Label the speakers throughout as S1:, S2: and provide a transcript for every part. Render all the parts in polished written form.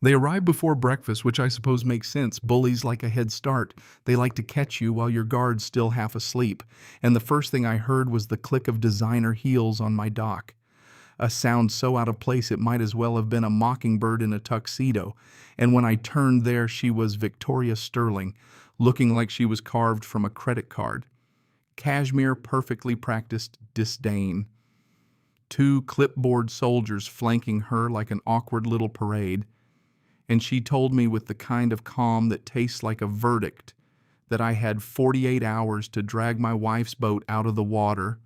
S1: They arrive before breakfast, which I suppose makes sense. Bullies like a head start. They like to catch you while your guard's still half asleep. And the first thing I heard was the click of designer heels on my dock. A sound so out of place it might as well have been a mockingbird in a tuxedo. And when I turned there, she was Victoria Sterling, looking like she was carved from a credit card. Cashmere perfectly practiced disdain. Two clipboard soldiers flanking her like an awkward little parade. And she told me with the kind of calm that tastes like a verdict that I had 48 hours to drag my wife's boat out of the water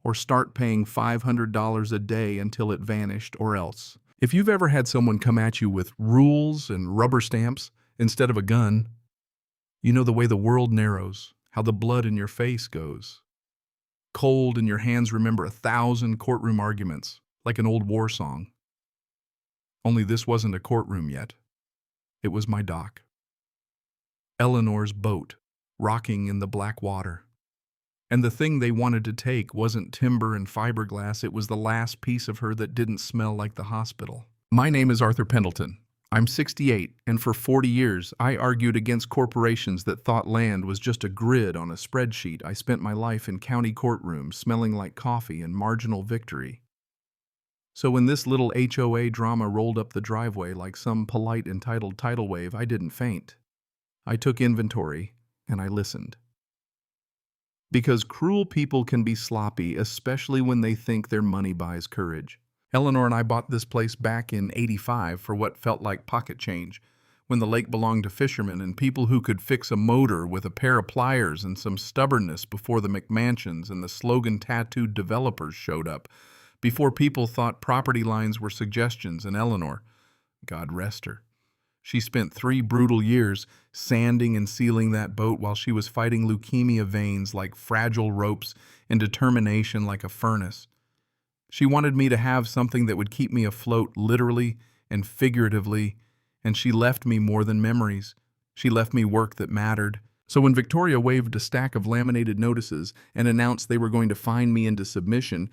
S1: or start paying $500 a day until it vanished, or else. If you've ever had someone come at you with rules and rubber stamps instead of a gun, you know the way the world narrows, how the blood in your face goes. Cold and your hands remember 1,000 courtroom arguments, like an old war song. Only this wasn't a courtroom yet. It was my dock. Eleanor's boat, rocking in the black water. And the thing they wanted to take wasn't timber and fiberglass, it was the last piece of her that didn't smell like the hospital. My name is Arthur Pendleton. I'm 68, and for 40 years I argued against corporations that thought land was just a grid on a spreadsheet. I spent my life in county courtrooms smelling like coffee and marginal victory. So when this little HOA drama rolled up the driveway like some polite entitled tidal wave, I didn't faint. I took inventory, and I listened. Because cruel people can be sloppy, especially when they think their money buys courage. Eleanor and I bought this place back in '85 for what felt like pocket change, when the lake belonged to fishermen and people who could fix a motor with a pair of pliers and some stubbornness before the McMansions and the slogan-tattooed developers showed up, before people thought property lines were suggestions. And Eleanor, God rest her, she spent 3 brutal years sanding and sealing that boat while she was fighting leukemia veins like fragile ropes and determination like a furnace. She wanted me to have something that would keep me afloat literally and figuratively, and she left me more than memories. She left me work that mattered. So when Victoria waved a stack of laminated notices and announced they were going to fine me into submission,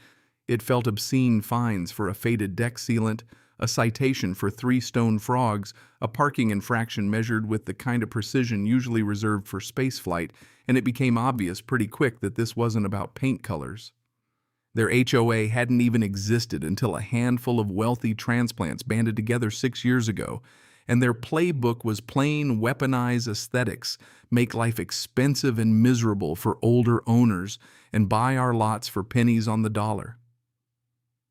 S1: it felt obscene: fines for a faded deck sealant, a citation for 3 stone frogs, a parking infraction measured with the kind of precision usually reserved for spaceflight, and it became obvious pretty quick that this wasn't about paint colors. Their HOA hadn't even existed until a handful of wealthy transplants banded together 6 years ago, and their playbook was plain weaponize aesthetics, make life expensive and miserable for older owners, and buy our lots for pennies on the dollar.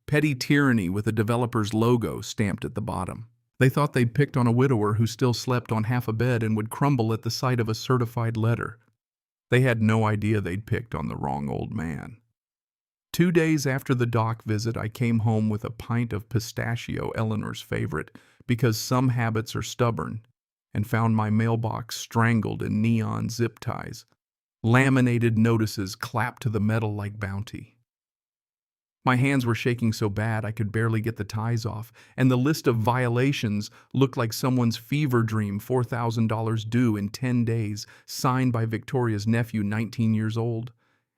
S1: Petty tyranny with a developer's logo stamped at the bottom. They thought they'd picked on a widower who still slept on half a bed and would crumble at the sight of a certified letter. They had no idea they'd picked on the wrong old man. 2 days after the dock visit, I came home with a pint of pistachio, Eleanor's favorite, because some habits are stubborn, and found my mailbox strangled in neon zip ties. Laminated notices clapped to the metal like bounty. My hands were shaking so bad I could barely get the ties off, and the list of violations looked like someone's fever dream: $4,000 due in 10 days, signed by Victoria's nephew, 19 years old,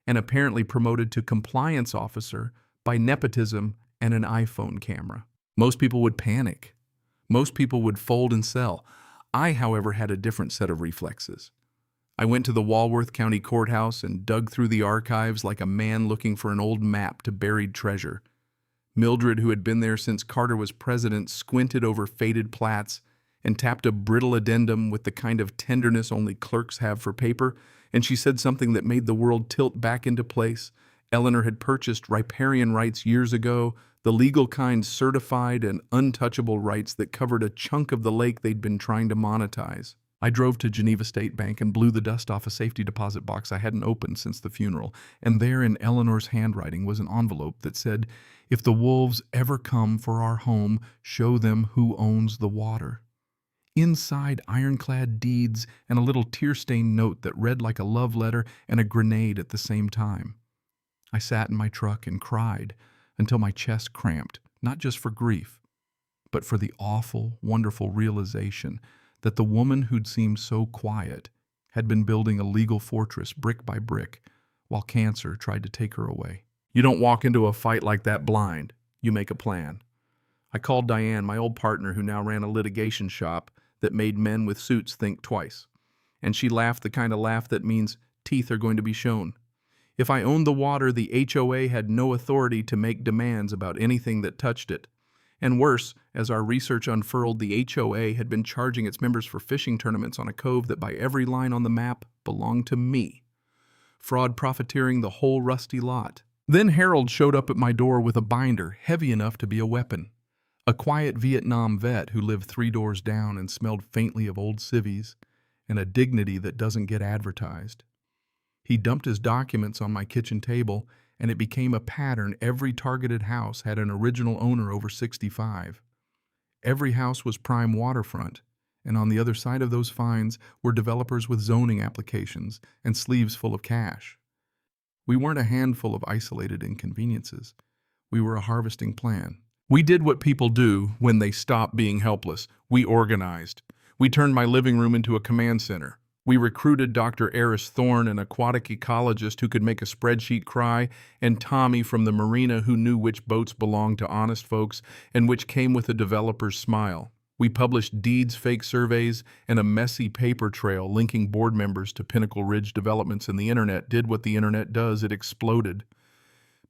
S1: and apparently promoted to compliance officer by nepotism and an iPhone camera. Most people would panic. Most people would fold and sell. I, however, had a different set of reflexes. I went to the Walworth County Courthouse and dug through the archives like a man looking for an old map to buried treasure. Mildred, who had been there since Carter was president, squinted over faded plats and tapped a brittle addendum with the kind of tenderness only clerks have for paper, and she said something that made the world tilt back into place. Eleanor had purchased riparian rights years ago, the legal kind, certified and untouchable rights that covered a chunk of the lake they'd been trying to monetize. I drove to Geneva State Bank and blew the dust off a safety deposit box I hadn't opened since the funeral, and there in Eleanor's handwriting was an envelope that said, "If the wolves ever come for our home, show them who owns the water." Inside, ironclad deeds and a little tear-stained note that read like a love letter and a grenade at the same time. I sat in my truck and cried until my chest cramped, not just for grief, but for the awful, wonderful realization that the woman who'd seemed so quiet had been building a legal fortress brick by brick while cancer tried to take her away. You don't walk into a fight like that blind. You make a plan. I called Diane, my old partner who now ran a litigation shop that made men with suits think twice. And she laughed the kind of laugh that means teeth are going to be shown. If I owned the water, the HOA had no authority to make demands about anything that touched it. And worse, as our research unfurled, the HOA had been charging its members for fishing tournaments on a cove that by every line on the map belonged to me. Fraud profiteering the whole rusty lot. Then Harold showed up at my door with a binder heavy enough to be a weapon. A quiet Vietnam vet who lived 3 doors down and smelled faintly of old civvies, and a dignity that doesn't get advertised. He dumped his documents on my kitchen table, and it became a pattern. Every targeted house had an original owner over 65. Every house was prime waterfront, and on the other side of those fines were developers with zoning applications and sleeves full of cash. We weren't a handful of isolated inconveniences. We were a harvesting plan. We did what people do when they stop being helpless. We organized. We turned my living room into a command center. We recruited Dr. Eris Thorne, an aquatic ecologist who could make a spreadsheet cry, and Tommy from the marina who knew which boats belonged to honest folks and which came with a developer's smile. We published deeds, fake surveys, and a messy paper trail linking board members to Pinnacle Ridge developments, and the internet did what the internet does. It exploded.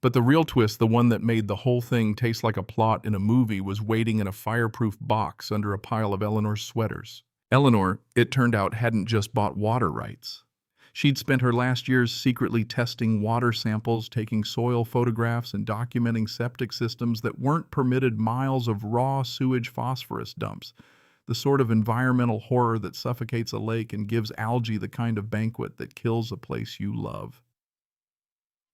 S1: But the real twist, the one that made the whole thing taste like a plot in a movie, was waiting in a fireproof box under a pile of Eleanor's sweaters. Eleanor, it turned out, hadn't just bought water rights. She'd spent her last years secretly testing water samples, taking soil photographs, and documenting septic systems that weren't permitted miles of raw sewage phosphorus dumps, the sort of environmental horror that suffocates a lake and gives algae the kind of banquet that kills a place you love.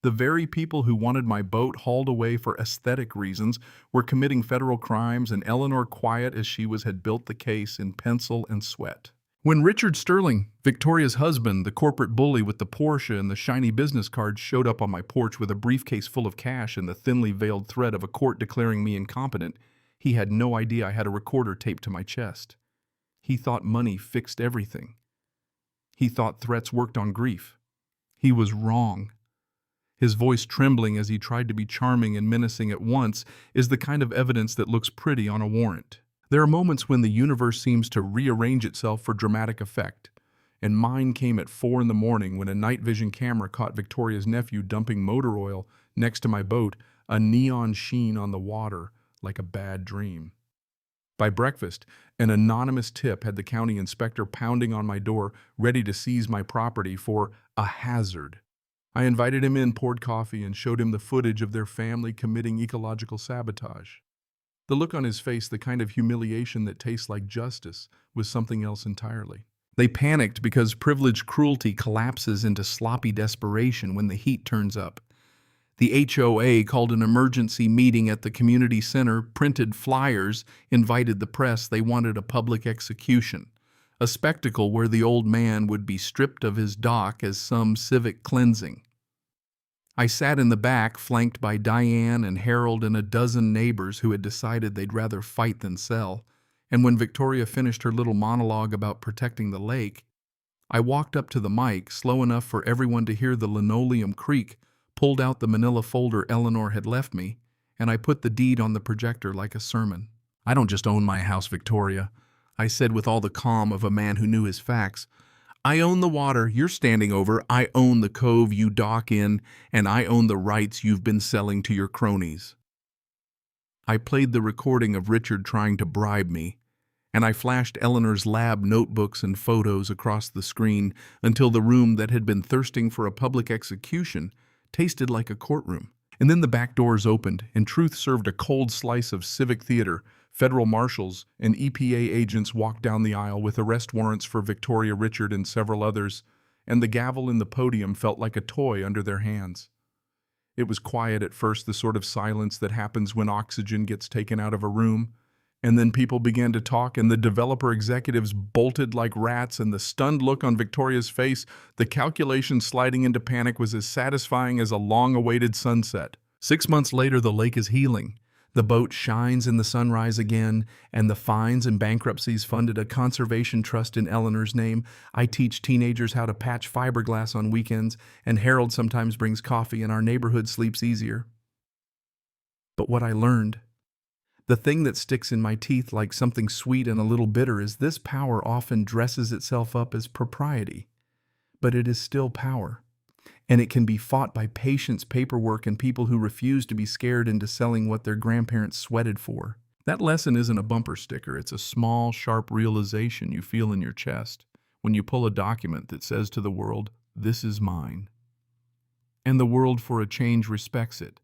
S1: The very people who wanted my boat hauled away for aesthetic reasons were committing federal crimes, and Eleanor, quiet as she was, had built the case in pencil and sweat. When Richard Sterling, Victoria's husband, the corporate bully with the Porsche and the shiny business cards, showed up on my porch with a briefcase full of cash and the thinly veiled threat of a court declaring me incompetent, he had no idea I had a recorder taped to my chest. He thought money fixed everything. He thought threats worked on grief. He was wrong. His voice trembling as he tried to be charming and menacing at once is the kind of evidence that looks pretty on a warrant. There are moments when the universe seems to rearrange itself for dramatic effect, and mine came at 4 a.m. when a night vision camera caught Victoria's nephew dumping motor oil next to my boat, a neon sheen on the water like a bad dream. By breakfast, an anonymous tip had the county inspector pounding on my door, ready to seize my property for a hazard. I invited him in, poured coffee, and showed him the footage of their family committing ecological sabotage. The look on his face, the kind of humiliation that tastes like justice, was something else entirely. They panicked because privileged cruelty collapses into sloppy desperation when the heat turns up. The HOA called an emergency meeting at the community center, printed flyers, invited the press. They wanted a public execution. A spectacle where the old man would be stripped of his dock as some civic cleansing. I sat in the back, flanked by Diane and Harold and a dozen neighbors who had decided they'd rather fight than sell, and when Victoria finished her little monologue about protecting the lake, I walked up to the mic, slow enough for everyone to hear the linoleum creak, pulled out the manila folder Eleanor had left me, and I put the deed on the projector like a sermon. "I don't just own my house, Victoria," I said with all the calm of a man who knew his facts. "I own the water you're standing over, I own the cove you dock in, and I own the rights you've been selling to your cronies." I played the recording of Richard trying to bribe me, and I flashed Eleanor's lab notebooks and photos across the screen until the room that had been thirsting for a public execution tasted like a courtroom. And then the back doors opened, and truth served a cold slice of civic theater. Federal marshals and EPA agents walked down the aisle with arrest warrants for Victoria, Richard, and several others, and the gavel in the podium felt like a toy under their hands. It was quiet at first, the sort of silence that happens when oxygen gets taken out of a room, and then people began to talk, and the developer executives bolted like rats, and the stunned look on Victoria's face, the calculation sliding into panic, was as satisfying as a long-awaited sunset. 6 months later, the lake is healing. The boat shines in the sunrise again, and the fines and bankruptcies funded a conservation trust in Eleanor's name. I teach teenagers how to patch fiberglass on weekends, and Harold sometimes brings coffee, and our neighborhood sleeps easier. But what I learned, The thing that sticks in my teeth like something sweet and a little bitter is this power often dresses itself up as propriety, but it is still power. And it can be fought by patience, paperwork, and people who refuse to be scared into selling what their grandparents sweated for. That lesson isn't a bumper sticker, it's a small, sharp realization you feel in your chest when you pull a document that says to the world, "This is mine." And the world, for a change, respects it.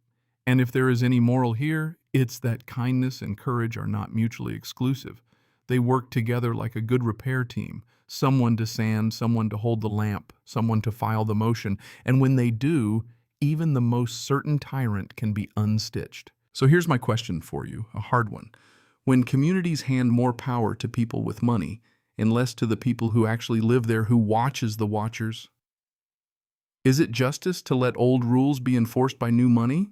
S1: And if there is any moral here, it's that kindness and courage are not mutually exclusive. They work together like a good repair team. Someone to sand, someone to hold the lamp, someone to file the motion. And when they do, even the most certain tyrant can be unstitched. So here's my question for you, a hard one. When communities hand more power to people with money and less to the people who actually live there, who watches the watchers, is it justice to let old rules be enforced by new money?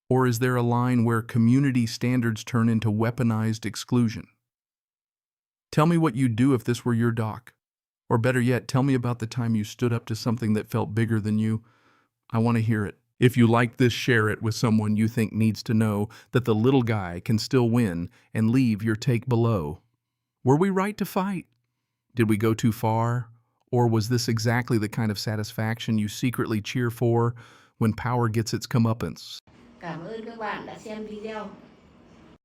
S1: Or is there a line where community standards turn into weaponized exclusion? Tell me what you'd do if this were your doc. Or better yet, tell me about the time you stood up to something that felt bigger than you. I want to hear it. If you like this, share it with someone you think needs to know that the little guy can still win, and leave your take below. Were we right to fight? Did we go too far? Or was this exactly the kind of satisfaction you secretly cheer for when power gets its comeuppance?
S2: Cảm ơn các bạn đã xem video.